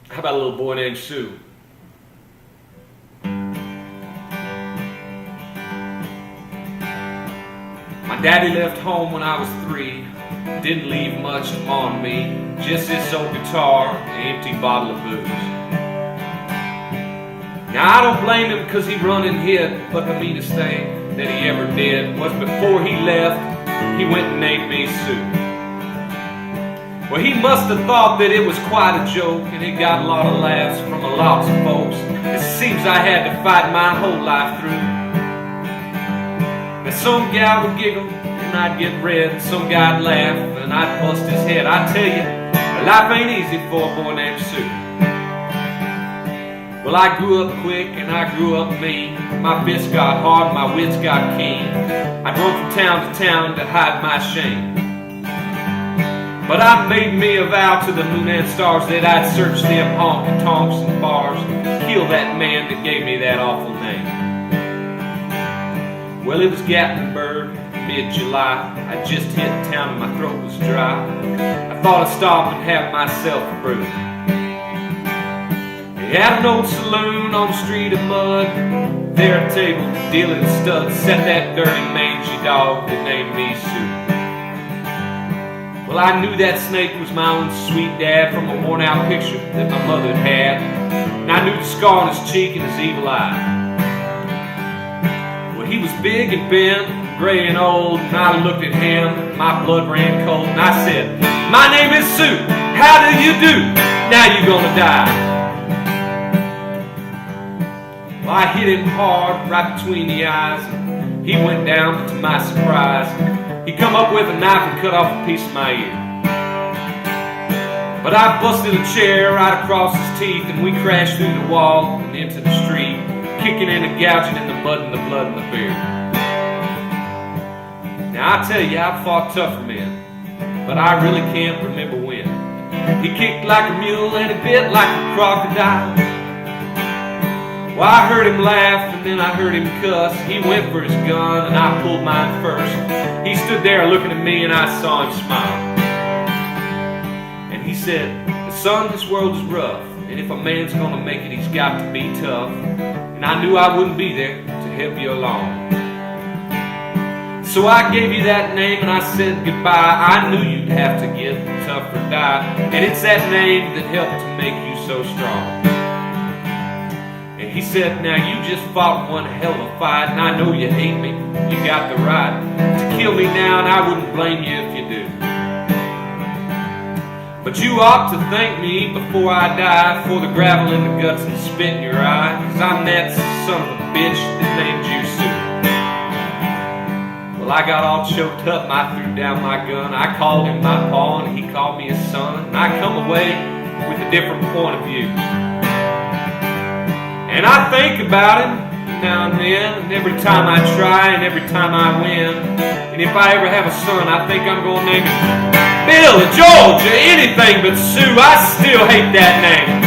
How about a little boy named Sue? My daddy left home when I was 3. Didn't leave much on me, just this old guitar and an empty bottle of booze. Now I don't blame him cause he run and hid, but the meanest thing that he ever did was before he left, he went and named me Sue. Well, he must have thought that it was quite a joke, and it got a lot of laughs from a lot of folks. It seems I had to fight my whole life through. Now some gal would giggle and I'd get red, and some guy'd laugh and I'd bust his head. I tell you, life ain't easy for a boy named Sue. Well, I grew up quick and I grew up mean. My fists got hard, my wits got keen. I drove from town to town to hide my shame. But I made me a vow to the moon and stars that I'd search them honky-tonks and bars, kill that man that gave me that awful name. Well, it was Gatlinburg, mid-July. I just hit town and my throat was dry. I thought I'd stop and have myself a brew. They had an old saloon on the street of mud. There at a table, dealing studs, sat that dirty mangy dog that named me Sue. Well, I knew that snake was my own sweet dad from a worn-out picture that my mother had, and I knew the scar on his cheek and his evil eye. Well, he was big and bent, gray and old, and I looked at him, my blood ran cold, and I said, "My name is Sue, how do you do? Now you're gonna die." Well, I hit him hard, right between the eyes, and he went down, but to my surprise, he come up with a knife and cut off a piece of my ear. But I busted a chair right across his teeth, and we crashed through the wall and into the street, kicking and gouging in the mud and the blood and the beer. Now I tell you, I've fought tougher men, but I really can't remember when. He kicked like a mule and he bit like a crocodile. Well, I heard him laugh and then I heard him cuss. He went for his gun and I pulled mine first. He stood there looking at me and I saw him smile. And he said, "Son, this world is rough, and if a man's gonna make it, he's got to be tough." And I knew I wouldn't be there to help you along. So I gave you that name and I said goodbye. I knew you'd have to get tough or die, and it's that name that helped to make you so strong. And he said, "Now you just fought one hell of a fight, and I know you hate me. You got the right to kill me now, and I wouldn't blame you if you do. But you ought to thank me before I die for the gravel in the guts and the spit in your eye, 'cause I'm that son of a bitch that named you Sue." Well, I got all choked up and I threw down my gun. I called him my paw and he called me his son, and I come away with a different point of view. And I think about him now and then, and every time I try and every time I win. And if I ever have a son, I think I'm gonna name him Bill or George or anything but Sue. I still hate that name.